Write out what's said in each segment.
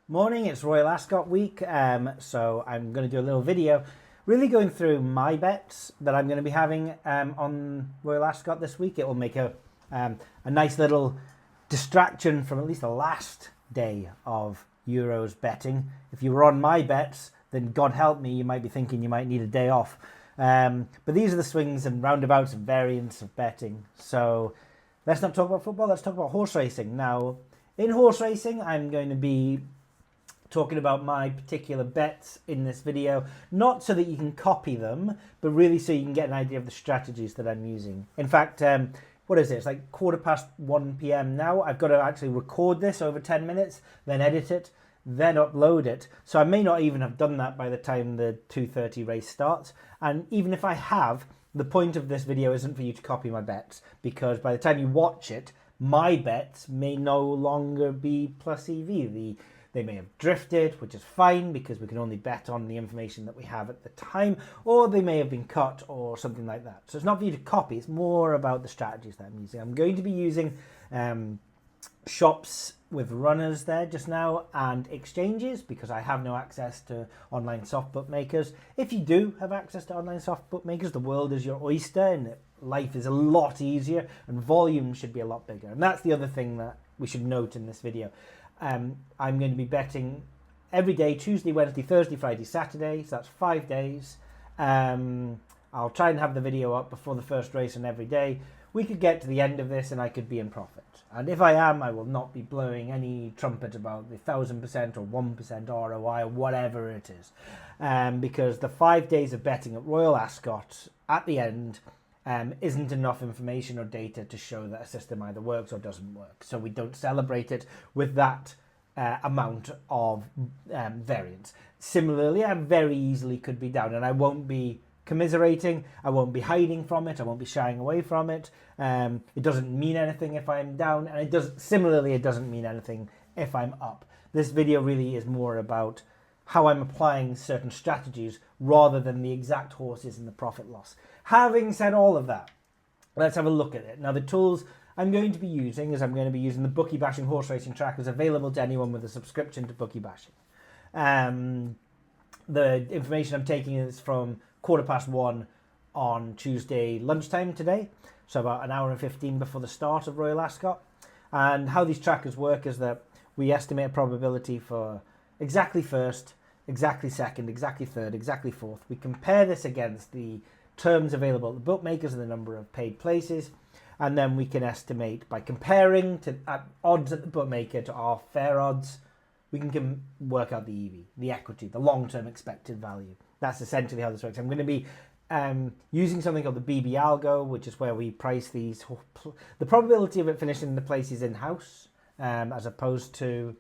Morning, it's Royal Ascot week, so I'm going to do a little video really going through my bets that I'm going to be having on Royal Ascot this week. It will make a nice little distraction from at least the last day of Euros betting. If you were on my bets, then God help me, you might be thinking you might need a day off. But these are the swings and roundabouts and variants of betting. So let's not talk about football, let's talk about horse racing. Now, in horse racing, I'm going to be talking about my particular bets in this video, not so that you can copy them, but really so you can get an idea of the strategies that I'm using. In fact, what is it? It's like 1:15 p.m. now. I've got to actually record this over 10 minutes, then edit it, then upload it. So I may not even have done that by the time the 2:30 race starts. And even if I have, the point of this video isn't for you to copy my bets, because by the time you watch it, my bets may no longer be plus EV. They may have drifted, which is fine because we can only bet on the information that we have at the time, or they may have been cut or something like that. So it's not for you to copy, it's more about the strategies that I'm using. I'm going to be using shops with runners there just now and exchanges because I have no access to online soft bookmakers. If you do have access to online soft bookmakers, the world is your oyster and life is a lot easier and volume should be a lot bigger. And that's the other thing that we should note in this video. I'm going to be betting every day, Tuesday, Wednesday, Thursday, Friday, Saturday. So that's 5 days. I'll try and have the video up before the first race on every day. We could get to the end of this and I could be in profit. And if I am, I will not be blowing any trumpet about the 1,000% or 1% ROI or whatever it is. Because the 5 days of betting at Royal Ascot at the end isn't enough information or data to show that a system either works or doesn't work. So we don't celebrate it with that amount of variance. Similarly, I very easily could be down, and I won't be commiserating, I won't be hiding from it, I won't be shying away from it. It doesn't mean anything if I'm down, and it doesn't mean anything if I'm up. This video really is more about how I'm applying certain strategies rather than the exact horses and the profit loss. Having said all of that, let's have a look at it. Now, the tools I'm going to be using is I'm going to be using the Bookie Bashing horse racing trackers available to anyone with a subscription to Bookie Bashing. The information I'm taking is from 1:15 on Tuesday lunchtime today, so about an hour and 15 before the start of Royal Ascot. And how these trackers work is that we estimate a probability for exactly first, exactly second, exactly third, exactly fourth. We compare this against the terms available at the bookmakers and the number of paid places, and then we can estimate by comparing to odds at the bookmaker to our fair odds. We can work out the EV, the equity, the long-term expected value. That's essentially how this works. I'm going to be using something called the BB Algo, which is where we price these. The probability of it finishing in the places in-house, as opposed to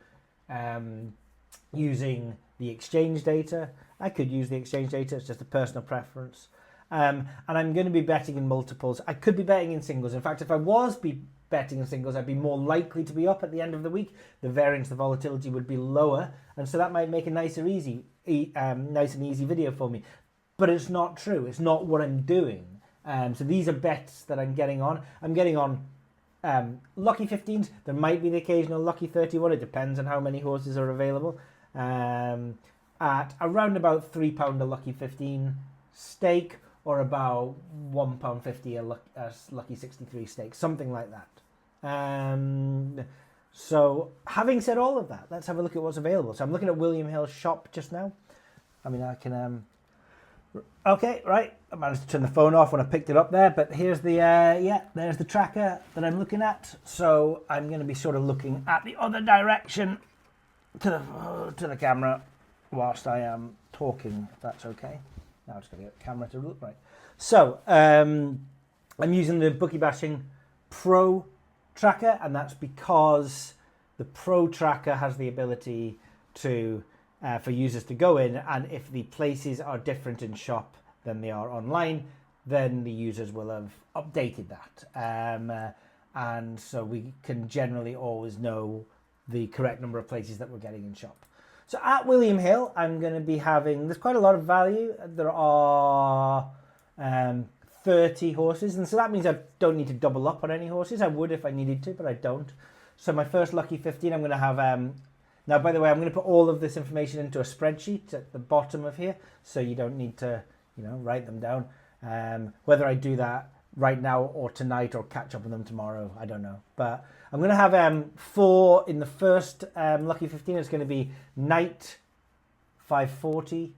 using the exchange data. I could use the exchange data, it's just a personal preference. And I'm going to be betting in multiples. I could be betting in singles. In fact, if I was betting in singles, I'd be more likely to be up at the end of the week. The variance, the volatility would be lower. And so that might make a nice and easy video for me. But it's not true. It's not what I'm doing. So these are bets that I'm getting on. I'm getting on lucky 15s. There might be the occasional lucky 31. It depends on how many horses are available. At around about £3 a lucky 15 stake, or about £1.50 a lucky 63 stake, something like that. So having said all of that, let's have a look at what's available. So I'm looking at William Hill's shop just now. I mean, I can... Okay, right. I managed to turn the phone off when I picked it up there, but here's the, there's the tracker that I'm looking at. So I'm going to be sort of looking at the other direction to the camera whilst I am talking, if that's okay. Now I'm just going to get the camera to look right. So I'm using the Bookie Bashing Pro tracker, and that's because the Pro tracker has the ability to for users to go in, and if the places are different in shop than they are online, then the users will have updated that. And so we can generally always know the correct number of places that we're getting in shop. So at William Hill, I'm going to be having, there's quite a lot of value. There are 30 horses, and so that means I don't need to double up on any horses. I would if I needed to, but I don't. So my first lucky 15, I'm going to have Now, by the way, I'm going to put all of this information into a spreadsheet at the bottom of here, so you don't need to, write them down. Whether I do that right now or tonight or catch up on them tomorrow, I don't know. But I'm going to have 4 in the first Lucky 15. It's going to be Knight 540,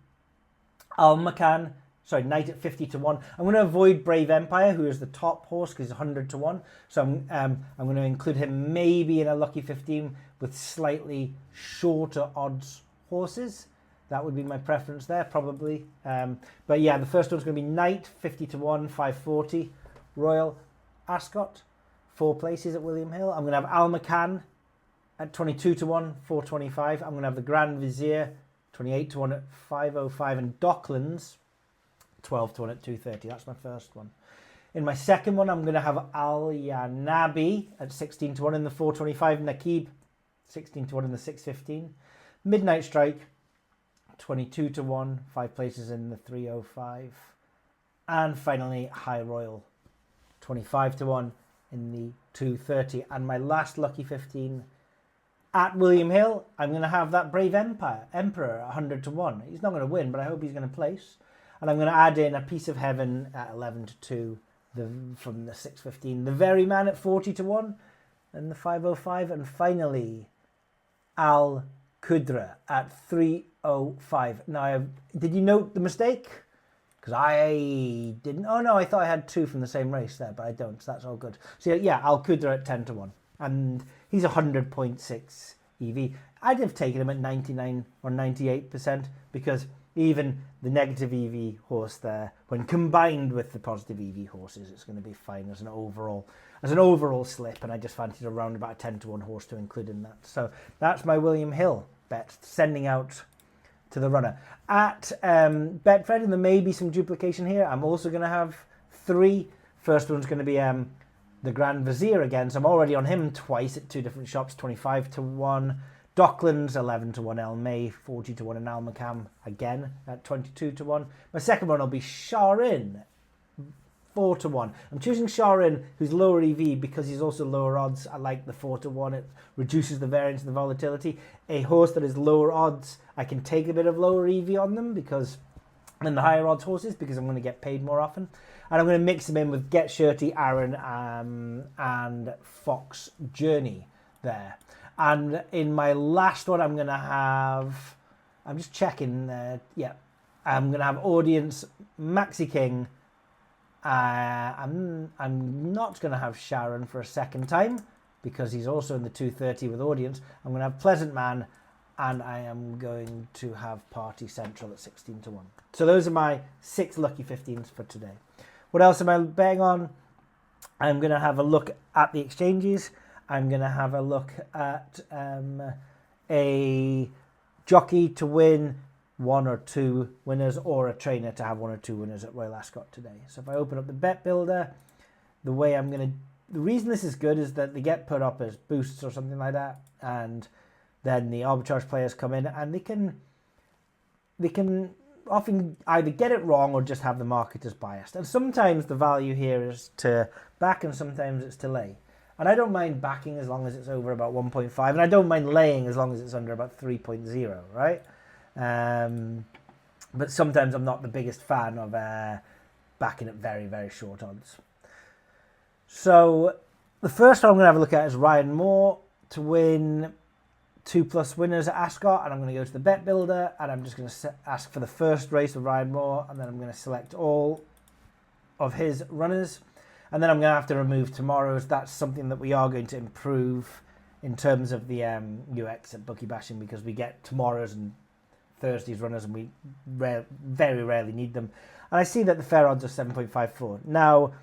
Almacan, Knight at 50 to 1. I'm going to avoid Brave Empire, who is the top horse, because he's 100 to 1. So I'm going to include him maybe in a Lucky 15 with slightly shorter odds horses. That would be my preference there, probably. But yeah, the first one's going to be Knight, 50 to 1, 540. Royal Ascot, 4 places at William Hill. I'm going to have Almacan at 22 to 1, 425. I'm going to have the Grand Vizier, 28 to 1 at 505. And Docklands, 12 to 1 at 230. That's my first one. In my second one, I'm going to have Al Yanabi at 16 to 1 in the 425. Nakib, 16 to 1 in the 615. Midnight Strike, 22 to 1, 5 places in the 305. And finally, High Royal, 25 to 1 in the 230. And my last Lucky 15 at William Hill, I'm going to have that Brave Emperor, 100 to 1. He's not going to win, but I hope he's going to place. And I'm going to add in a Piece of Heaven at 11 to 2 from the 615. The Very Man at 40 to 1 and the 505. And finally, Al Qudra at 305. Now, did you note the mistake? Because I didn't. Oh, no, I thought I had 2 from the same race there, but I don't, so that's all good. So, yeah, Al Qudra at 10 to 1. And he's 100.6 EV. I'd have taken him at 99 or 98% because even the negative EV horse there, when combined with the positive EV horses, it's going to be fine as an overall slip. And I just fancied around about a 10 to 1 horse to include in that. So that's my William Hill bet, sending out to the runner. At Betfred, and there may be some duplication here, I'm also going to have 3. First one's going to be the Grand Vizier again. So I'm already on him twice at 2 different shops, 25 to 1. Docklands, 11 to 1. El May, 40 to 1. And Almacan, again, at 22 to 1. My second one will be Sharin, 4 to 1. I'm choosing Sharin, who's lower EV, because he's also lower odds. I like the 4 to 1. It reduces the variance and the volatility. A horse that is lower odds, I can take a bit of lower EV on them than the higher odds horses, because I'm going to get paid more often. And I'm going to mix them in with Get Shirty, Aaron, and Fox Journey there. And in my last one, I'm going to have, I'm just checking, I'm going to have Audience, Maxi King. I'm not going to have Sharon for a second time because he's also in the 230 with Audience. I'm going to have Pleasant Man, and I am going to have Party Central at 16 to 1. So those are my 6 Lucky 15s for today. What else am I betting on? I'm going to have a look at the exchanges. I'm going to have a look at a jockey to win 1 or 2 winners, or a trainer to have 1 or 2 winners at Royal Ascot today. So if I open up the bet builder, the reason this is good is that they get put up as boosts or something like that, and then the arbitrage players come in and they can often either get it wrong or just have the market as biased. And sometimes the value here is to back and sometimes it's to lay. And I don't mind backing as long as it's over about 1.5, and I don't mind laying as long as it's under about 3.0, right? But sometimes I'm not the biggest fan of backing at very, very short odds. So the first one I'm going to have a look at is Ryan Moore to win 2+ winners at Ascot, and I'm going to go to the bet builder, and I'm just going to ask for the first race of Ryan Moore, and then I'm going to select all of his runners. And then I'm going to have to remove tomorrow's. That's something that we are going to improve in terms of the UX at Bookie Bashing, because we get tomorrow's and Thursday's runners and we very rarely need them. And I see that the fair odds are 7.54. Now,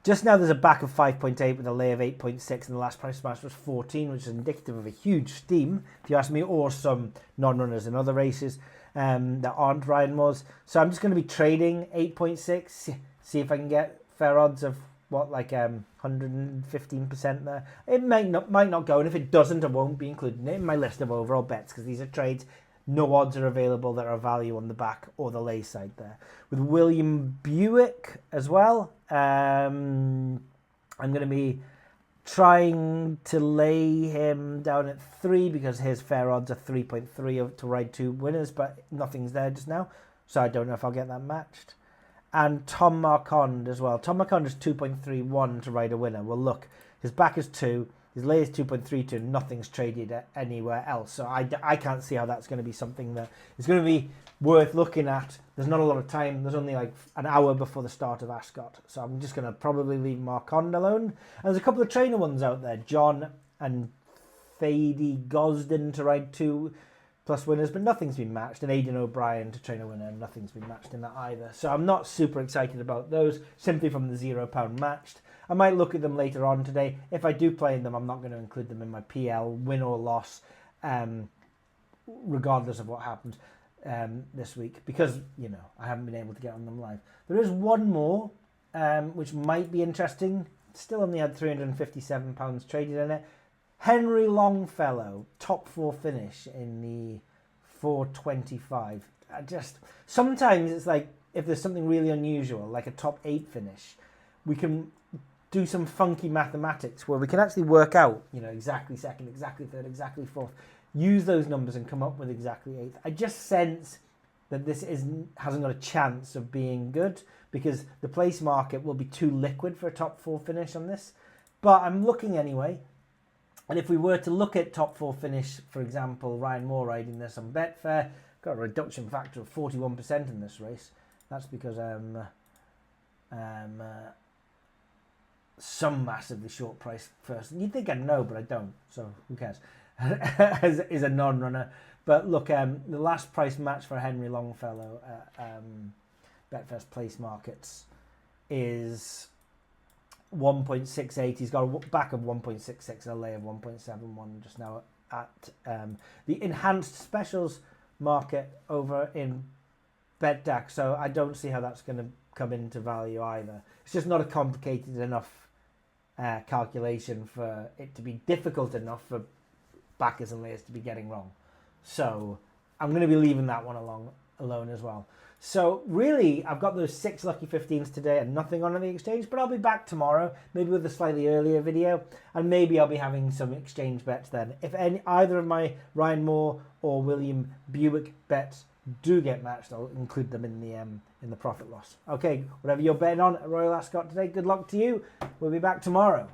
just now there's a back of 5.8 with a lay of 8.6, and the last price smash was 14, which is indicative of a huge steam, if you ask me, or some non-runners in other races that aren't Ryan Moore's. So I'm just going to be trading 8.6, see if I can get fair odds of 115% there. It might not go, and if it doesn't, I won't be including it in my list of overall bets, because these are trades. No odds are available that are value on the back or the lay side there. With William Buick as well, I'm going to be trying to lay him down at 3 because his fair odds are 3.3 to ride 2 winners, but nothing's there just now, so I don't know if I'll get that matched. And Tom Marquand as well. Tom Marquand is 2.31 to ride a winner. Well, look, his back is 2, his lay is 2.32, nothing's traded anywhere else, so I can't see how that's going to be something that is going to be worth looking at. There's not a lot of time. There's only like an hour before the start of Ascot, so I'm just going to probably leave Marquand alone. And there's a couple of trainer ones out there, John and Thady Gosden to ride 2+ winners, but nothing's been matched, and Aidan O'Brien to train a winner, and nothing's been matched in that either. So I'm not super excited about those, simply from the £0 matched. I might look at them later on today. If I do play in them, I'm not going to include them in my PL, win or loss, regardless of what happens this week, because, you know, I haven't been able to get on them live. There is one more, which might be interesting. Still only had £357 traded in it. Henry Longfellow, top 4 finish in the 425. Sometimes it's like, if there's something really unusual, like a top 8 finish, we can do some funky mathematics where we can actually work out, you know, exactly second, exactly third, exactly fourth, use those numbers and come up with exactly 8th. I just sense that this hasn't got a chance of being good because the place market will be too liquid for a top 4 finish on this. But I'm looking anyway. And if we were to look at top 4 finish, for example, Ryan Moore riding this on Betfair, got a reduction factor of 41% in this race. That's because some massively short price person. You'd think I'd know, but I don't, so who cares? is a non-runner. But look, the last price match for Henry Longfellow at Betfair's place markets is 1.68. He's got a back of 1.66 and a lay of 1.71 just now at the enhanced specials market over in BetDAX. So I don't see how that's going to come into value either. It's just not a complicated enough calculation for it to be difficult enough for backers and layers to be getting wrong. So I'm going to be leaving that one alone as well. So really, I've got those 6 lucky 15s today and nothing on the exchange, but I'll be back tomorrow, maybe with a slightly earlier video, and maybe I'll be having some exchange bets then. If either of my Ryan Moore or William Buick bets do get matched, I'll include them in the profit loss. Okay, whatever you're betting on at Royal Ascot today, good luck to you. We'll be back tomorrow.